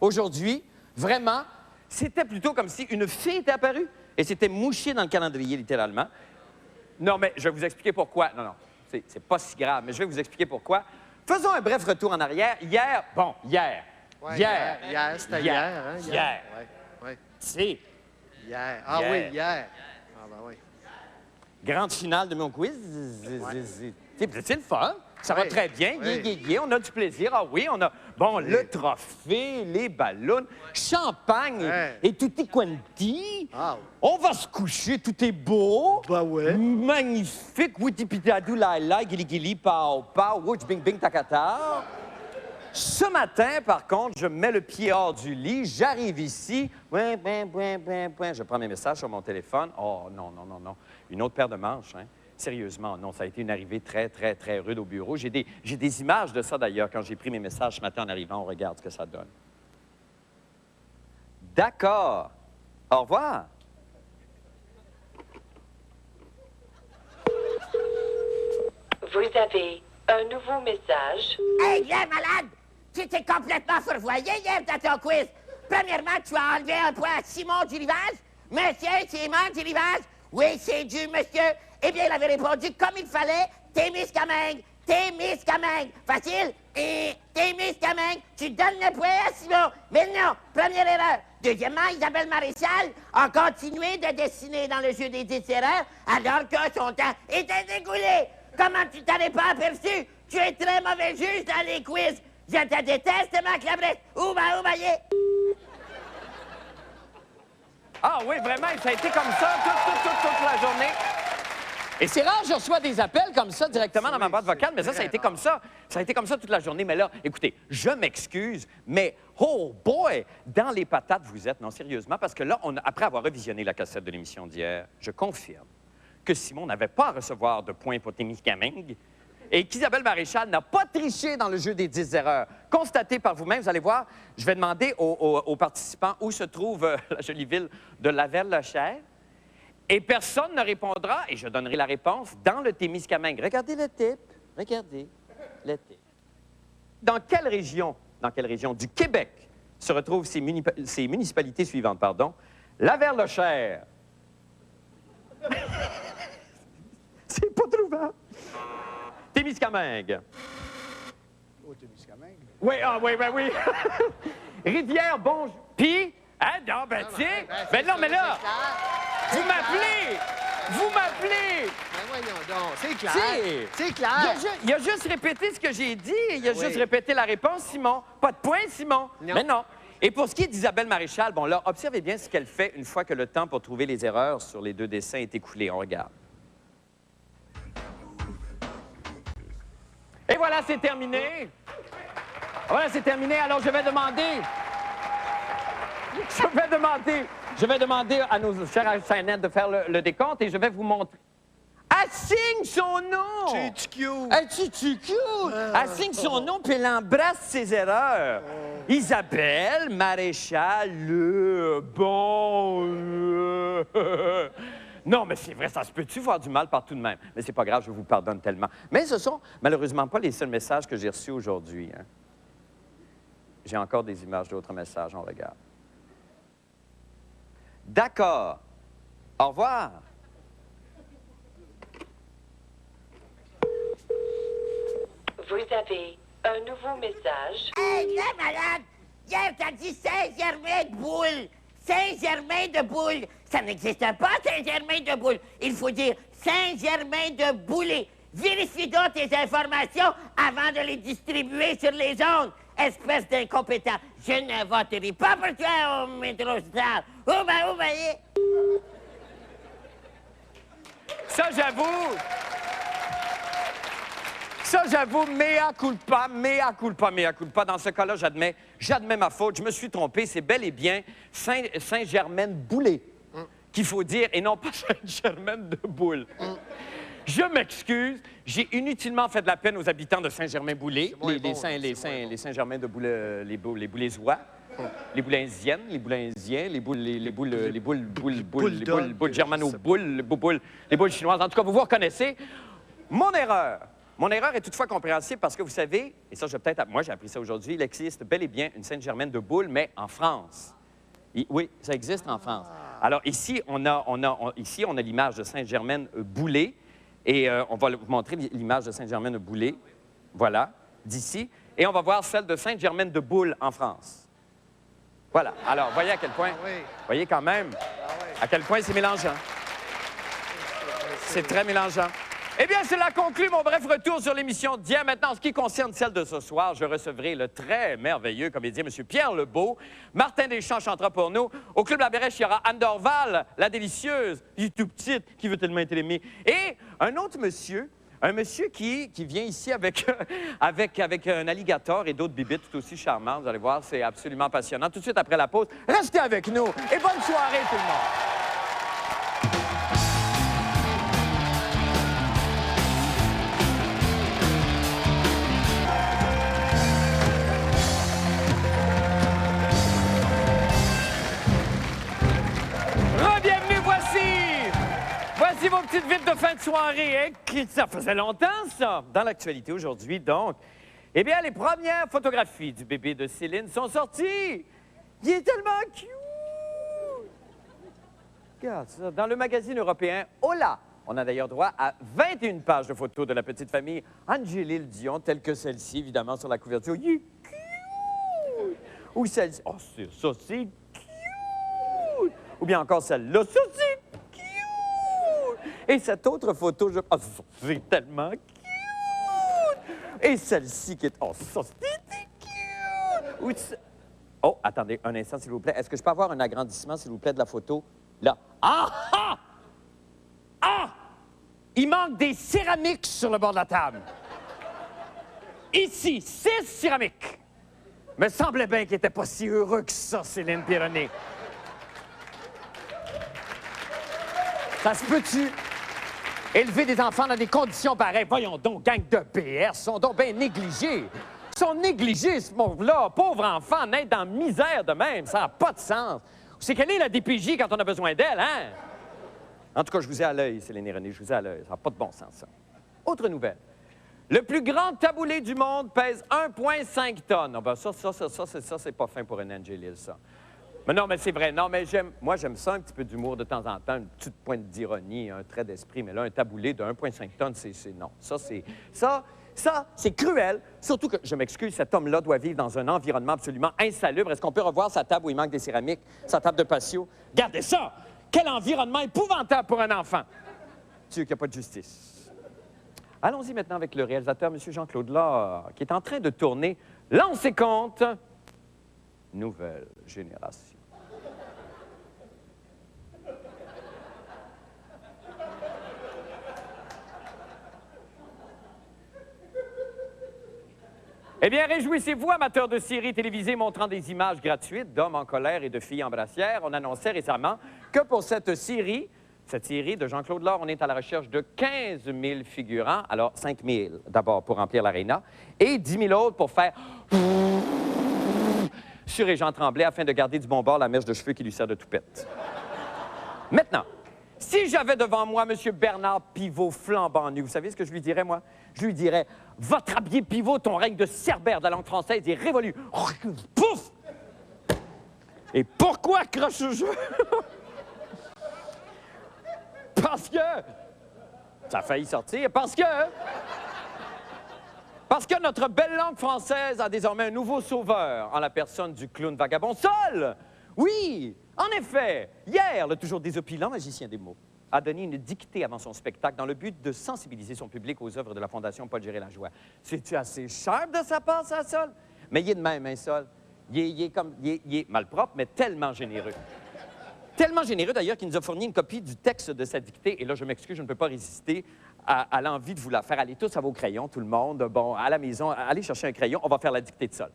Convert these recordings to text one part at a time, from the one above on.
Aujourd'hui, vraiment, c'était plutôt comme si une fille était apparue et s'était mouchée dans le calendrier, littéralement. Non, mais je vais vous expliquer pourquoi. Non, non, c'est pas si grave, mais je vais vous expliquer pourquoi. Faisons un bref retour en arrière. Hier, Ouais, hier, c'était hier, hein? Hier. Ouais. C'est Hier. Ah Hier. oui, hier. Ah ben oui. grande finale de mon quiz. C'est le fun. Ça va Oui. très bien. Oui. On a du plaisir. Ah oui, on a, bon, le trophée, les ballons, champagne Ouais. et tutti quanti. Ah. On va se coucher, tout est beau. Ben ouais. Magnifique. Witipitadou, laïla, gili gili, pao pao, wouch, bing bing, takata. Ce matin, par contre, je mets le pied hors du lit, j'arrive ici, je prends mes messages sur mon téléphone. Oh, non. Une autre paire de manches, hein? Sérieusement, non, ça a été une arrivée très, très, très rude au bureau. J'ai des images de ça, d'ailleurs, quand j'ai pris mes messages ce matin en arrivant. On regarde ce que ça donne. D'accord. Au revoir. Vous avez un nouveau message. Hey, viens, malade! Tu t'es complètement fourvoyé hier dans ton quiz. Premièrement, tu as enlevé un point à Simon du Rivage. Monsieur Simon du Rivage? Oui, c'est dû, monsieur. Eh bien, il avait répondu comme il fallait. Témiscamingue. Facile? Et Témiscamingue. Tu donnes le point à Simon. Mais non, première erreur. Deuxièmement, Isabelle Maréchal a continué de dessiner dans le jeu des 10 erreurs alors que son temps était découlé. Comment tu t'en es pas aperçu? Tu es très mauvais juge dans les quiz. Je te déteste, Marc Labrèche. Oubaillé. Ah oui, vraiment, ça a été comme ça toute la journée. Et c'est rare, je reçois des appels comme ça directement dans ma boîte vocale, mais ça a été comme ça. Ça a été comme ça toute la journée. Mais là, écoutez, je m'excuse, mais oh boy, dans les patates vous êtes, non, sérieusement, parce que là, après avoir revisionné la cassette de l'émission d'hier, je confirme que Simon n'avait pas à recevoir de points pour Témiscamingue et qu'Isabelle Maréchal n'a pas triché dans le jeu des 10 erreurs. Constatez par vous-même, vous allez voir, je vais demander aux participants où se trouve la jolie ville de Lavergne-le-Cher. Et personne ne répondra, et je donnerai la réponse, dans le Témiscamingue. Regardez le type. Regardez le type. Dans quelle région du Québec se retrouvent ces municipalités suivantes, pardon? Lavergne-le-Cher. C'est pas trouvable. Témiscamingue. Oh, Témiscamingue. Oui, oui. Rivière, bonjour. Puis, hein, non, ben, tu sais, ben non, mais là, vous m'appelez. Ben voyons donc, c'est clair. Si. C'est clair. Il a juste répété ce que j'ai dit. Il a juste répété la réponse, Simon. Pas de point, Simon. Non. Mais non. Et pour ce qui est d'Isabelle Maréchal, bon, là, observez bien ce qu'elle fait une fois que le temps pour trouver les erreurs sur les deux dessins est écoulé. On regarde. Et voilà, c'est terminé. Voilà, c'est terminé. Alors, je vais demander à nos chers Internet de faire le décompte et je vais vous montrer. Elle signe son nom! C'est cute. C'est cute! Elle signe son nom puis elle embrasse ses erreurs. Isabelle Maréchal, Non, mais c'est vrai, ça se peut-tu voir du mal partout de même? Mais c'est pas grave, je vous pardonne tellement. Mais ce sont malheureusement pas les seuls messages que j'ai reçus aujourd'hui. Hein. J'ai encore des images d'autres messages, on regarde. D'accord. Au revoir. Vous avez un nouveau message. Hey, viens, malade! Hier, t'as dit Saint-Germain-de-Boules. Saint-Germain-de-Boules. Ça n'existe pas, Saint-Germain-de-Boules. Il faut dire Saint-Germain-de-Boulay. Vérifie donc tes informations avant de les distribuer sur les ondes. Espèce d'incompétent. Je ne voterai pas pour toi au métro Star. Oubaillé. Ça, j'avoue, mea culpa. Dans ce cas-là, j'admets ma faute. Je me suis trompé. C'est bel et bien Saint-Germain-de-Boulay qu'il faut dire, et non pas Saint-Germain-de-Boule. Je m'excuse. J'ai inutilement fait de la peine aux habitants de Saint-Germain-Boulay, les Saint-Germain-de-Boulay, les Boulésois, les Boulinsiennes, les Boulinsiens, les boules germano-boules, les boules chinoises. En tout cas, vous reconnaissez. Mon erreur Mon erreur est toutefois compréhensible parce que vous savez, et ça, moi, j'ai appris ça aujourd'hui, il existe bel et bien une Sainte-Germaine de Boule, mais en France. Oui, ça existe en France. Alors, ici, on a l'image de Sainte-Germaine-Boulée, et on va vous montrer l'image de Sainte-Germaine-Boulée, voilà, d'ici, et on va voir celle de Sainte-Germaine de Boule en France. Voilà. Alors, voyez à quel point, voyez quand même à quel point c'est mélangeant. C'est très mélangeant. Eh bien, cela conclut mon bref retour sur l'émission d'hier. Maintenant, en ce qui concerne celle de ce soir, je recevrai le très merveilleux comédien, M. Pierre Lebeau. Martin Deschamps chantera pour nous. Au Club La Bérèche, il y aura Anne Dorval, la délicieuse, qui est tout petite, qui veut tellement être aimée. Et un autre monsieur, qui vient ici avec un alligator et d'autres bibites tout aussi charmantes. Vous allez voir, c'est absolument passionnant. Tout de suite après la pause, restez avec nous et bonne soirée tout le monde! Voici vos petites vites de fin de soirée. Hein? Ça faisait longtemps, ça. Dans l'actualité aujourd'hui, donc, eh bien, les premières photographies du bébé de Céline sont sorties. Il est tellement cute. Regarde ça. Dans le magazine européen Hola, on a d'ailleurs droit à 21 pages de photos de la petite famille Angélil Dion, telle que celle-ci, évidemment, sur la couverture. Il est cute. Ou celle-ci. Oh, ça, c'est cute. Ou bien encore celle-là. Ça, c'est cute. Et cette autre photo, oh, c'est tellement cute! Et celle-ci qui est... Oh, ça, c'est cute! Oh, attendez un instant, s'il vous plaît. Est-ce que je peux avoir un agrandissement, s'il vous plaît, de la photo? Là. Ah! Ah! Ah! Il manque des céramiques sur le bord de la table. Ici, 6 céramiques. Me semblait bien qu'il n'était pas si heureux que ça, Céline Pironi. Ça se peut-tu? Élever des enfants dans des conditions pareilles. Voyons donc, gang de BS, sont donc bien négligés. Ils sont négligés, ce monde-là. Pauvre enfant, naître dans la misère de même, ça n'a pas de sens. C'est quelle est la DPJ quand on a besoin d'elle, hein? En tout cas, je vous ai à l'œil, Céline René, je vous ai à l'œil. Ça n'a pas de bon sens, ça. Autre nouvelle. Le plus grand taboulé du monde pèse 1,5 tonnes. Oh, ben ça, c'est pas fin pour une Angélil, ça. Mais non, mais c'est vrai. Non, mais moi, j'aime ça, un petit peu d'humour de temps en temps, une petite pointe d'ironie, un trait d'esprit. Mais là, un taboulé de 1,5 tonnes, non. Ça, c'est cruel. Surtout que, je m'excuse, cet homme-là doit vivre dans un environnement absolument insalubre. Est-ce qu'on peut revoir sa table où il manque des céramiques, sa table de patio? Regardez ça! Quel environnement épouvantable pour un enfant! Dieu qu'il n'y a pas de justice. Allons-y maintenant avec le réalisateur, M. Jean-Claude Lard, qui est en train de tourner Lancez compte, Nouvelle Génération. Eh bien, réjouissez-vous, amateurs de séries télévisées montrant des images gratuites d'hommes en colère et de filles en brassière. On annonçait récemment que pour cette série de Jean-Claude Lard, on est à la recherche de 15 000 figurants. Alors, 5 000 d'abord pour remplir l'aréna et 10 000 autres pour faire sur Régent Tremblay afin de garder du bon bord la mèche de cheveux qui lui sert de toupette. Maintenant, si j'avais devant moi M. Bernard Pivot flambant nu, vous savez ce que je lui dirais, moi? Je lui dirais, votre habillé Pivot, ton règne de cerbère de la langue française est révolu. Pouf! Et pourquoi croche-je? Parce que... Ça a failli sortir. Parce que notre belle langue française a désormais un nouveau sauveur en la personne du clown vagabond Sol. Oui, en effet, hier, le toujours désopilant magicien des mots a donné une dictée avant son spectacle dans le but de sensibiliser son public aux œuvres de la Fondation Paul Gérard-Lajoie. C'est-tu assez sharp de sa part, ça, Sol? Mais il est de même, hein, Sol? Il est malpropre, mais tellement généreux. Tellement généreux, d'ailleurs, qu'il nous a fourni une copie du texte de sa dictée. Et là, je m'excuse, je ne peux pas résister à l'envie de vous la faire. Allez tous à vos crayons, tout le monde. Bon, à la maison, allez chercher un crayon. On va faire la dictée de Sol.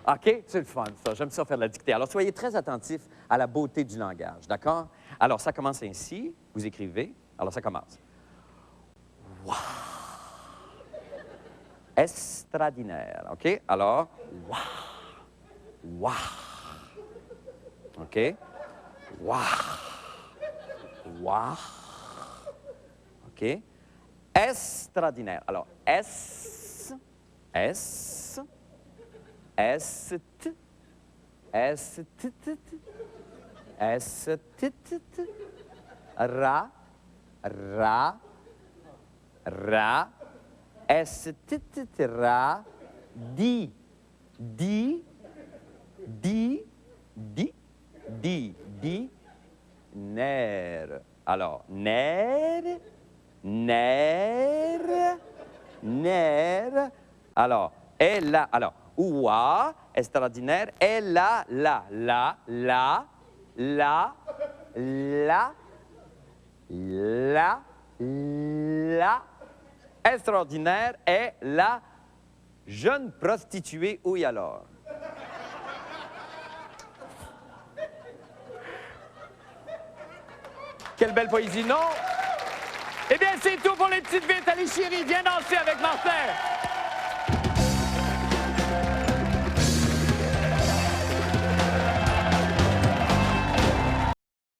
OK? C'est le fun, ça. J'aime ça faire la dictée. Alors, soyez très attentifs à la beauté du langage, d'accord? Alors, ça commence ainsi. Vous écrivez. Alors, ça commence. Wow! Extraordinaire. OK? Alors, wow! Wow! OK? Wow! Wow! OK? extraordinaire. Alors, S, S, T, S, T, T, T, S, T, T, T, Ra, S, T, T, T, Ra, Di, Ner. Alors, ner. Alors, et là, alors, oua, extraordinaire, et là, extraordinaire, et la jeune prostituée, oui alors. Quelle belle poésie, non? Eh bien, c'est tout pour les petites vites. Allez, chérie, viens danser avec Martin.